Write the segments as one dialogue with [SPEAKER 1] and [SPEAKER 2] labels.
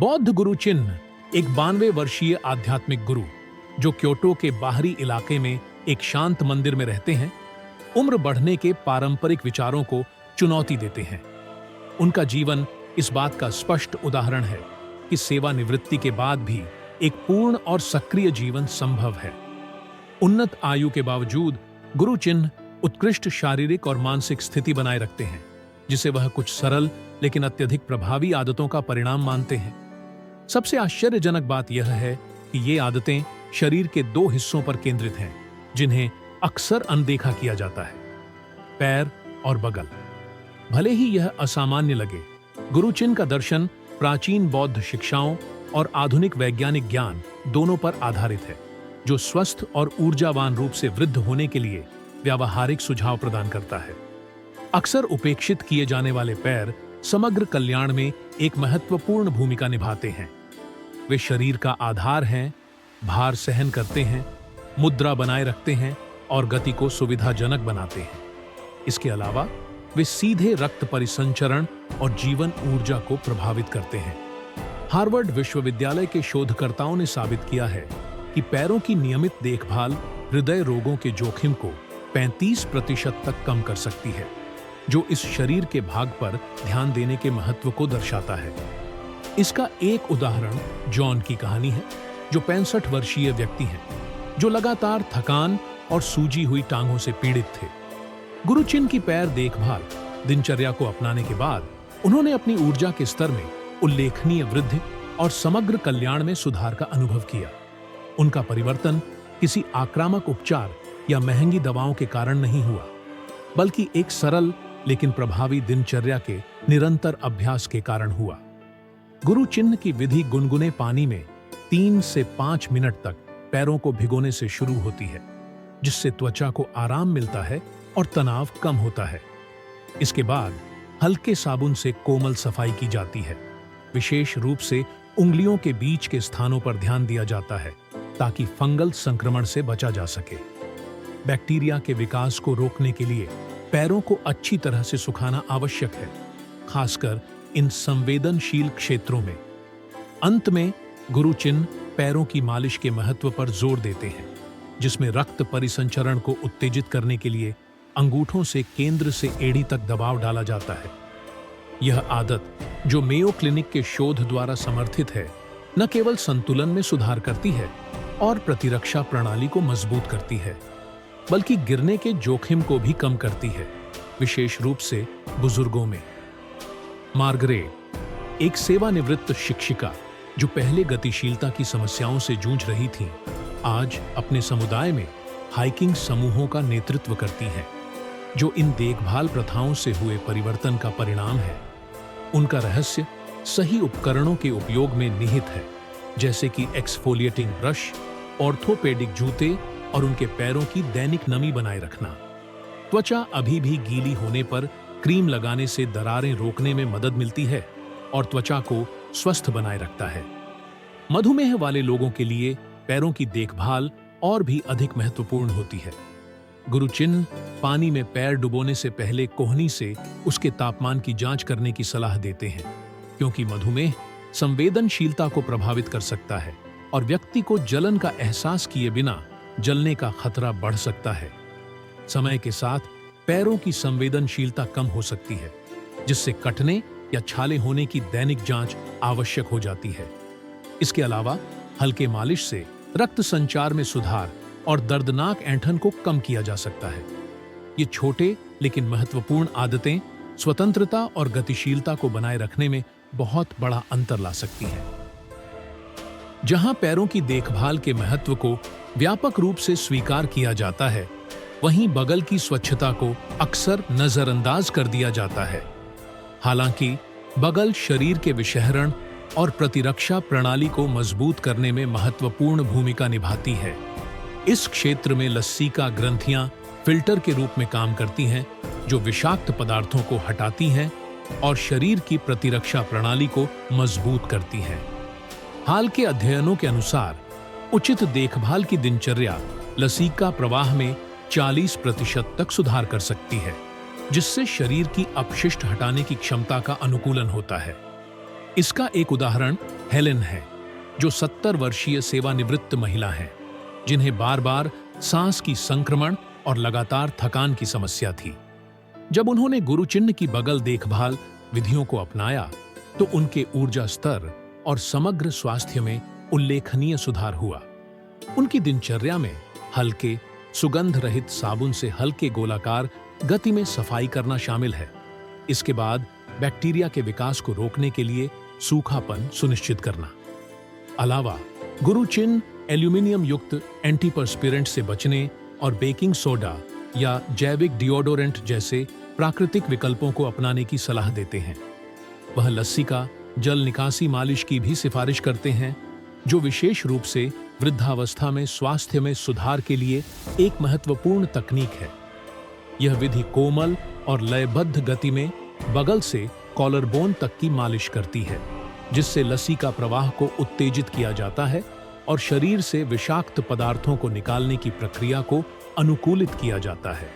[SPEAKER 1] बौद्ध गुरु चिन्ह एक 92 वर्षीय आध्यात्मिक गुरु जो क्योटो के बाहरी इलाके में एक शांत मंदिर में रहते हैं, उम्र बढ़ने के पारंपरिक विचारों को चुनौती देते हैं। उनका जीवन इस बात का स्पष्ट उदाहरण है कि सेवानिवृत्ति के बाद भी एक पूर्ण और सक्रिय जीवन संभव है। उन्नत आयु के बावजूद गुरु चिन्ह उत्कृष्ट शारीरिक और मानसिक स्थिति बनाए रखते हैं, जिसे वह कुछ सरल लेकिन अत्यधिक प्रभावी आदतों का परिणाम मानते हैं। सबसे आश्चर्यजनक बात यह है कि ये आदतें शरीर के दो हिस्सों पर केंद्रित हैं, जिन्हें अक्सर अनदेखा किया जाता है: पैर और बगल। भले ही यह असामान्य लगे, गुरु चिन्ह का दर्शन प्राचीन बौद्ध शिक्षाओं और आधुनिक वैज्ञानिक ज्ञान दोनों पर आधारित है, जो स्वस्थ और ऊर्जावान रूप से वृद्ध होने के लिए व्यावहारिक सुझाव प्रदान करता है। अक्सर उपेक्षित किए जाने वाले पैर समग्र कल्याण में एक महत्वपूर्ण भूमिका निभाते हैं। वे शरीर का आधार हैं, भार सहन करते हैं, मुद्रा बनाए रखते हैं और गति को सुविधाजनक बनाते हैं। इसके अलावा वे सीधे रक्त परिसंचरण और जीवन ऊर्जा को प्रभावित करते हैं। हार्वर्ड विश्वविद्यालय के शोधकर्ताओं ने साबित किया है कि पैरों की नियमित देखभाल हृदय रोगों के जोखिम को 35% तक कम कर सकती है, जो इस शरीर के भाग पर ध्यान देने के महत्व को दर्शाता है। इसका एक उदाहरण जॉन की कहानी है, जो 65 वर्षीय व्यक्ति हैं, जो लगातार थकान और सूजी हुई टांगों से पीड़ित थे। गुरु चिन्ह की पैर देखभाल दिनचर्या को अपनाने के बाद उन्होंने अपनी ऊर्जा के स्तर में उल्लेखनीय वृद्धि और समग्र कल्याण में सुधार का अनुभव किया। उनका परिवर्तन किसी आक्रामक उपचार या महंगी दवाओं के कारण नहीं हुआ, बल्कि एक सरल लेकिन प्रभावी दिनचर्या के निरंतर अभ्यास के कारण हुआ। गुरु चिन्ह की विधि गुनगुने पानी में 3 से 5 मिनट तक पैरों को भिगोने से शुरू होती है, जिससे त्वचा को आराम मिलता है और तनाव कम होता है। इसके बाद हल्के साबुन से कोमल सफाई की जाती है। विशेष रूप से उंगलियों के बीच के स्थानों पर ध्यान दिया जाता है, ताकि फंगल संक्रमण से बचा जा सके। बैक्टीरिया के विकास को रोकने के लिए पैरों को अच्छी तरह से सुखाना आवश्यक है, खासकर इन संवेदनशील क्षेत्रों में। अंत में गुरु चिन्ह पैरों की मालिश के महत्व पर जोर देते हैं, जिसमें रक्त परिसंचरण को उत्तेजित करने के लिए अंगूठों से केंद्र से एड़ी तक दबाव डाला जाता है। यह आदत, जो मेयो क्लिनिक के शोध द्वारा समर्थित है, न केवल संतुलन में सुधार करती है और प्रतिरक्षा प्रणाली को मजबूत करती है, बल्कि गिरने के जोखिम को भी कम करती है, विशेष रूप से बुजुर्गों में। मार्गरेट, एक सेवानिवृत्त शिक्षिका जो पहले गतिशीलता की समस्याओं से जूझ रही थीं, आज अपने समुदाय में हाइकिंग समूहों का नेतृत्व करती हैं, जो इन देखभाल प्रथाओं से हुए परिवर्तन का परिणाम है। उनका रहस्य सही उपकरणों के उपयोग में निहित है, जैसे कि एक्सफोलिएटिंग ब्रश, ऑर्थोपेडिक जूते और उनके पैरों की दैनिक नमी बनाए रखना। त्वचा अभी भी गीली होने पर क्रीम लगाने से दरारें रोकने में मदद मिलती है और त्वचा को स्वस्थ बनाए रखता है। मधुमेह वाले लोगों के लिए पैरों की देखभाल और भी अधिक महत्वपूर्ण होती है। गुरु चिन्ह पानी में पैर डुबोने से पहले कोहनी से उसके तापमान की जांच करने की सलाह देते हैं, क्योंकि मधुमेह संवेदनशीलता को प्रभावित कर सकता है और व्यक्ति को जलन का एहसास किए बिना जलने का खतरा बढ़ सकता है। समय के साथ पैरों की संवेदनशीलता कम हो सकती है, जिससे कटने या छाले होने की दैनिक जांच आवश्यक हो जाती है। इसके अलावा हल्के मालिश से रक्त संचार में सुधार और दर्दनाक ऐंठन को कम किया जा सकता है। ये छोटे लेकिन महत्वपूर्ण आदतें स्वतंत्रता और गतिशीलता को बनाए रखने में बहुत बड़ा अंतर ला सकती हैं। जहां पैरों की देखभाल के महत्व को व्यापक रूप से स्वीकार किया जाता है, वहीं बगल की स्वच्छता को अक्सर नजरअंदाज कर दिया जाता है। हालांकि बगल शरीर के विषहरण और प्रतिरक्षा प्रणाली को मजबूत करने में महत्वपूर्ण भूमिका निभाती है। इस क्षेत्र में लसीका ग्रंथियां फिल्टर के रूप में काम करती हैं, जो विषाक्त पदार्थों को हटाती हैं और शरीर की प्रतिरक्षा प्रणाली को मजबूत करती हैं। हाल के अध्ययनों के अनुसार उचित देखभाल की दिनचर्या लसीका प्रवाह में 40% तक सुधार कर सकती है, जिससे शरीर की अपशिष्ट हटाने की क्षमता का अनुकूलन होता है। इसका एक उदाहरण हेलेन है, जो 70 वर्षीय सेवानिवृत्त महिला है, जिन्हें बार बार सांस की संक्रमण और लगातार थकान की समस्या थी। जब उन्होंने गुरु चिन्ह की बगल देखभाल विधियों को अपनाया तो उनके ऊर्जा स्तर और समग्र स्वास्थ्य में उल्लेखनीय सुधार हुआ। उनकी दिनचर्या में हल्के सुगंध रहित साबुन से हल्के गोलाकार गति में सफाई करना शामिल है। इसके बाद बैक्टीरिया के विकास को रोकने के लिए सूखापन सुनिश्चित करना। अलावा गुरु चिन्ह एल्यूमिनियम युक्त एंटीपर्स्पिरेंट से बचने और बेकिंग सोडा या जैविक डिओडोरेंट जैसे प्राकृतिक विकल्पों को अपनाने की सलाह देते हैं। वह लस्सी का जल निकासी मालिश की भी सिफारिश करते हैं, जो विशेष रूप से वृद्धावस्था में स्वास्थ्य में सुधार के लिए एक महत्वपूर्ण तकनीक है। यह विधि कोमल और लयबद्ध गति में बगल से कॉलर बोन तक की मालिश करती है, जिससे लस्सी का प्रवाह को उत्तेजित किया जाता है और शरीर से विषाक्त पदार्थों को निकालने की प्रक्रिया को अनुकूलित किया जाता है।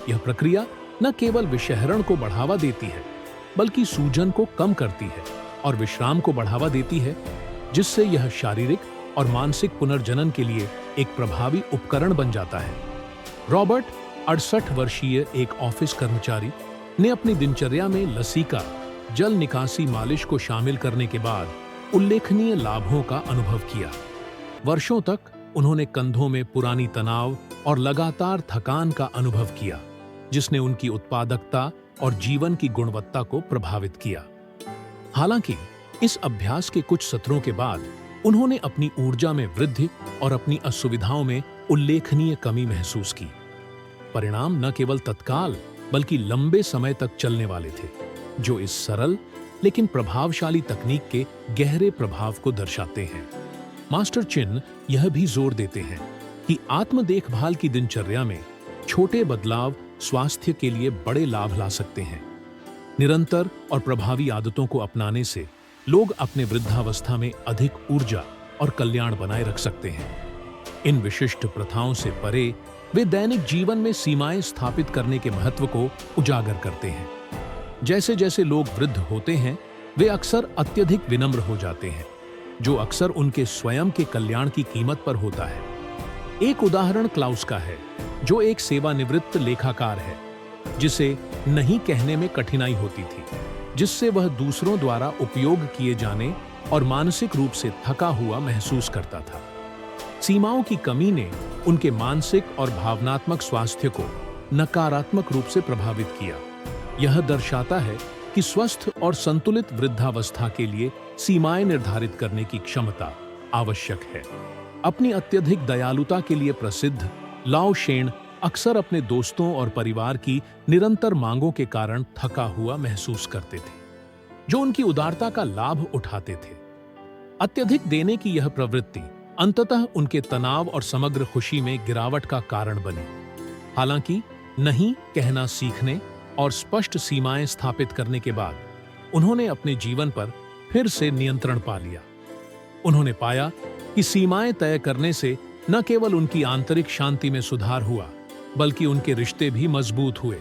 [SPEAKER 1] यह प्रक्रिया न केवल विषहरण को बढ़ावा देती है, बल्कि सूजन को कम करती है और विश्राम को बढ़ावा देती है, जिससे यह शारीरिक और मानसिक पुनर्जनन के लिए एक प्रभावी उपकरण बन जाता है। रॉबर्ट, 68 वर्षीय एक ऑफिस कर्मचारी, ने अपनी दिनचर्या में लस्सी का जल निकासी मालिश को शामिल करने के बाद उल्लेखनीय लाभों का अनुभव किया। वर्षों तक उन्होंने कंधों में पुरानी तनाव और लगातार थकान का अनुभव किया, जिसने उनकी उत्पादकता और जीवन की गुणवत्ता को प्रभावित किया। हालांकि इस अभ्यास के कुछ सत्रों के बाद उन्होंने अपनी ऊर्जा में वृद्धि और अपनी असुविधाओं में उल्लेखनीय कमी महसूस की। परिणाम न केवल तत्काल बल्कि लंबे समय तक चलने वाले थे, जो इस सरल लेकिन प्रभावशाली तकनीक के गहरे प्रभाव को दर्शाते हैं। मास्टर चिन यह भी जोर देते हैं कि आत्म देखभाल की दिनचर्या में छोटे बदलाव स्वास्थ्य के लिए बड़े लाभ ला सकते हैं। निरंतर और प्रभावी आदतों को अपनाने से लोग अपने वृद्धावस्था में अधिक ऊर्जा और कल्याण बनाए रख सकते हैं। इन विशिष्ट प्रथाओं से परे वे दैनिक जीवन में सीमाएं स्थापित करने के महत्व को उजागर करते हैं। जैसे जैसे लोग वृद्ध होते हैं, वे अक्सर अत्यधिक विनम्र हो जाते हैं, जो अक्सर उनके स्वयं के कल्याण की कीमत पर होता है। एक उदाहरण क्लाउस का है, जो एक सेवानिवृत्त लेखाकार है, जिसे नहीं कहने में कठिनाई होती थी, जिससे वह दूसरों द्वारा उपयोग किए जाने और मानसिक रूप से थका हुआ महसूस करता था। सीमाओं की कमी ने उनके मानसिक और भावनात्मक स्वास्थ्य को नकारात्मक रूप से प्रभावित किया। यह दर्शाता है कि स्वस्थ और संतुलित वृद्धावस्था के लिए सीमाएं निर्धारित करने की क्षमता आवश्यक है। अपनी अत्यधिक दयालुता के लिए प्रसिद्ध लाओ शेन अक्सर अपने दोस्तों और परिवार की निरंतर मांगों के कारण थका हुआ महसूस करते थे, जो उनकी उदारता का लाभ उठाते थे। अत्यधिक देने की यह प्रवृत्ति अंततः उनके तनाव और समग्र खुशी में गिरावट का कारण बनी। हालांकि नहीं कहना सीखने और स्पष्ट सीमाएं स्थापित करने के बाद उन्होंने अपने जीवन पर फिर से नियंत्रण पा लिया। उन्होंने पाया कि सीमाएं तय करने से न केवल उनकी आंतरिक शांति में सुधार हुआ, बल्कि उनके रिश्ते भी मजबूत हुए,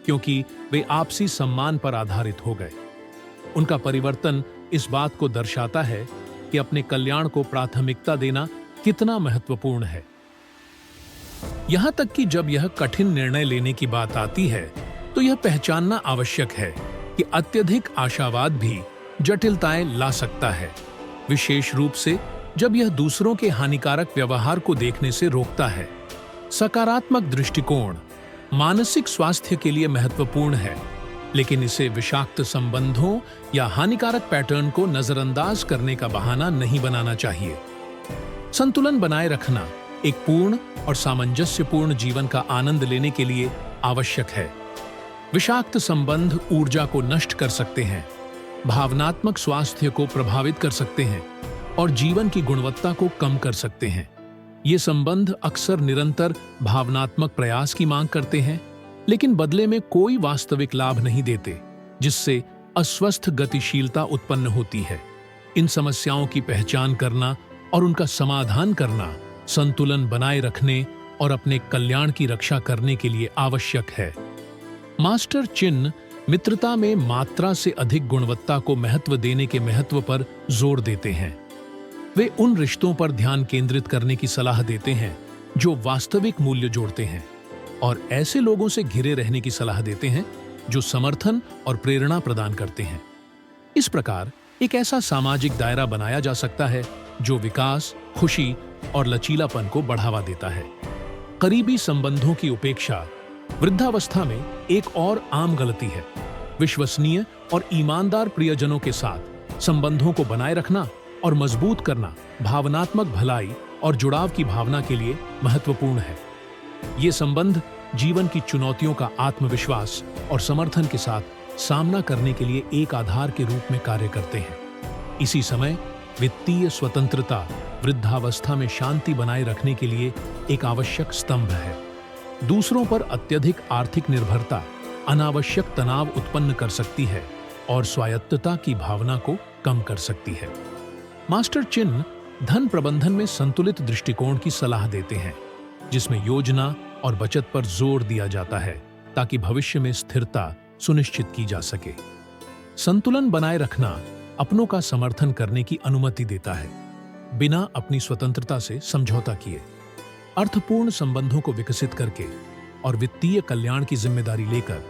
[SPEAKER 1] क्योंकि वे आपसी सम्मान पर आधारित हो गए। उनका परिवर्तन इस बात को दर्शाता है कि अपने कल्याण को प्राथमिकता देना कितना महत्वपूर्ण है। यहां तक कि जब यह कठिन निर्णय लेने की बात आती है, तो यह पहचानना आवश्यक है कि अत्यधिक आशावाद भी जटिलताएं ला सकता है, विशेष रूप से जब यह दूसरों के हानिकारक व्यवहार को देखने से रोकता है। सकारात्मक दृष्टिकोण मानसिक स्वास्थ्य के लिए महत्वपूर्ण है, लेकिन इसे विषाक्त संबंधों या हानिकारक पैटर्न को नजरअंदाज करने का बहाना नहीं बनाना चाहिए। संतुलन बनाए रखना एक पूर्ण और सामंजस्यपूर्ण जीवन का आनंद लेने के लिए आवश्यक है। विषाक्त संबंध ऊर्जा को नष्ट कर सकते हैं, भावनात्मक स्वास्थ्य को प्रभावित कर सकते हैं और जीवन की गुणवत्ता को कम कर सकते हैं। ये संबंध अक्सर निरंतर भावनात्मक प्रयास की मांग करते हैं, लेकिन बदले में कोई वास्तविक लाभ नहीं देते, जिससे अस्वस्थ गतिशीलता उत्पन्न होती है। इन समस्याओं की पहचान करना और उनका समाधान करना संतुलन बनाए रखने और अपने कल्याण की रक्षा करने के लिए आवश्यक है। मास्टर चिन मित्रता में मात्रा से अधिक गुणवत्ता को महत्व देने के महत्व पर जोर देते हैं। वे उन रिश्तों पर ध्यान केंद्रित करने की सलाह देते हैं जो वास्तविक मूल्य जोड़ते हैं, और ऐसे लोगों से घिरे रहने की सलाह देते हैं जो समर्थन और प्रेरणा प्रदान करते हैं। इस प्रकार एक ऐसा सामाजिक दायरा बनाया जा सकता है जो विकास, खुशी और लचीलापन को बढ़ावा देता है। करीबी संबंधों की उपेक्षा वृद्धावस्था में एक और आम गलती है। विश्वसनीय और ईमानदार प्रियजनों के साथ संबंधों को बनाए रखना और मजबूत करना भावनात्मक भलाई और जुड़ाव की भावना के लिए महत्वपूर्ण है। ये संबंध जीवन की चुनौतियों का आत्मविश्वास और समर्थन के साथ सामना करने के लिए एक आधार के रूप में कार्य करते हैं। इसी समय वित्तीय स्वतंत्रता वृद्धावस्था में शांति बनाए रखने के लिए एक आवश्यक स्तंभ है। दूसरों पर अत्यधिक आर्थिक निर्भरता अनावश्यक तनाव उत्पन्न कर सकती है और स्वायत्तता की भावना को कम कर सकती है। मास्टर चिन धन प्रबंधन में संतुलित दृष्टिकोण की सलाह देते हैं, जिसमें योजना और बचत पर जोर दिया जाता है ताकि भविष्य में स्थिरता सुनिश्चित की जा सके। संतुलन बनाए रखना अपनों का समर्थन करने की अनुमति देता है, बिना अपनी स्वतंत्रता से समझौता किए। अर्थपूर्ण संबंधों को विकसित करके और वित्तीय कल्याण की जिम्मेदारी लेकर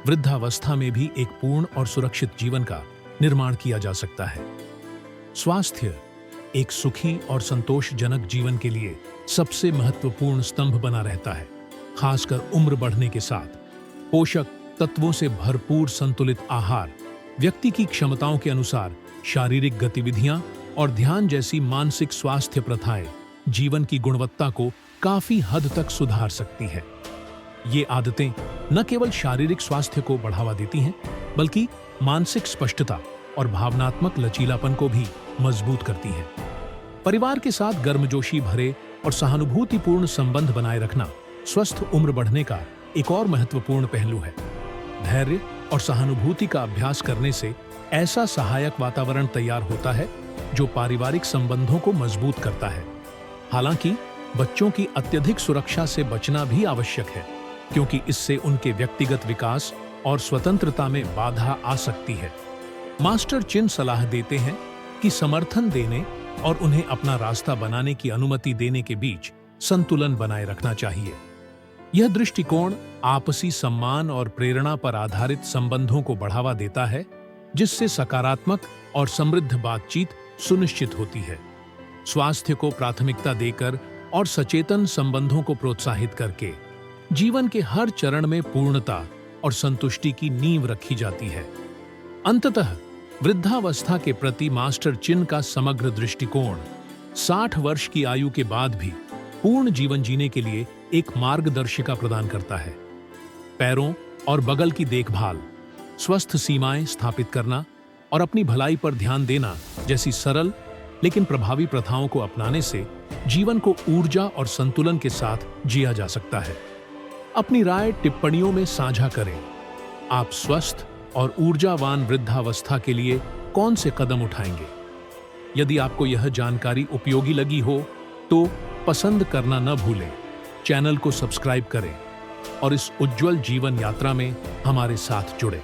[SPEAKER 1] वृद्धावस्था में भी एक पूर्ण और सुरक्षित जीवन का निर्माण किया जा सकता है। स्वास्थ्य एक सुखी और संतोषजनक जीवन के लिए सबसे महत्वपूर्ण स्तंभ बना रहता है, खासकर उम्र बढ़ने के साथ। पोषक तत्वों से भरपूर संतुलित आहार, व्यक्ति की क्षमताओं के अनुसार शारीरिक गतिविधियां और ध्यान जैसी मानसिक स्वास्थ्य प्रथाएं जीवन की गुणवत्ता को काफी हद तक सुधार सकती है। ये आदतें न केवल शारीरिक स्वास्थ्य को बढ़ावा देती हैं, बल्कि मानसिक स्पष्टता और भावनात्मक लचीलापन को भी मजबूत करती हैं। परिवार के साथ गर्मजोशी भरे और सहानुभूतिपूर्ण संबंध बनाए रखना स्वस्थ उम्र बढ़ने का एक और महत्वपूर्ण पहलू है। धैर्य और सहानुभूति का अभ्यास करने से ऐसा सहायक वातावरण तैयार होता है जो पारिवारिक संबंधों को मजबूत करता है। हालांकि बच्चों की अत्यधिक सुरक्षा से बचना भी आवश्यक है, क्योंकि इससे उनके व्यक्तिगत विकास और स्वतंत्रता में बाधा आ सकती है। मास्टर चिन सलाह देते हैं कि समर्थन देने और उन्हें अपना रास्ता बनाने की अनुमति देने के बीच संतुलन बनाए रखना चाहिए। यह दृष्टिकोण आपसी सम्मान और प्रेरणा पर आधारित संबंधों को बढ़ावा देता है, जिससे सकारात्मक और समृद्ध बातचीत सुनिश्चित होती है। स्वास्थ्य को प्राथमिकता देकर और सचेतन संबंधों को प्रोत्साहित करके जीवन के हर चरण में पूर्णता और संतुष्टि की नींव रखी जाती है। अंततः वृद्धावस्था के प्रति मास्टर चिन का समग्र दृष्टिकोण 60 वर्ष की आयु के बाद भी पूर्ण जीवन जीने के लिए एक मार्गदर्शिका प्रदान करता है। पैरों और बगल की देखभाल, स्वस्थ सीमाएं स्थापित करना और अपनी भलाई पर ध्यान देना जैसी सरल लेकिन प्रभावी प्रथाओं को अपनाने से जीवन को ऊर्जा और संतुलन के साथ जिया जा सकता है। अपनी राय टिप्पणियों में साझा करें। आप स्वस्थ और ऊर्जावान वृद्धावस्था के लिए कौन से कदम उठाएंगे? यदि आपको यह जानकारी उपयोगी लगी हो तो पसंद करना न भूलें, चैनल को सब्सक्राइब करें और इस उज्जवल जीवन यात्रा में हमारे साथ जुड़ें।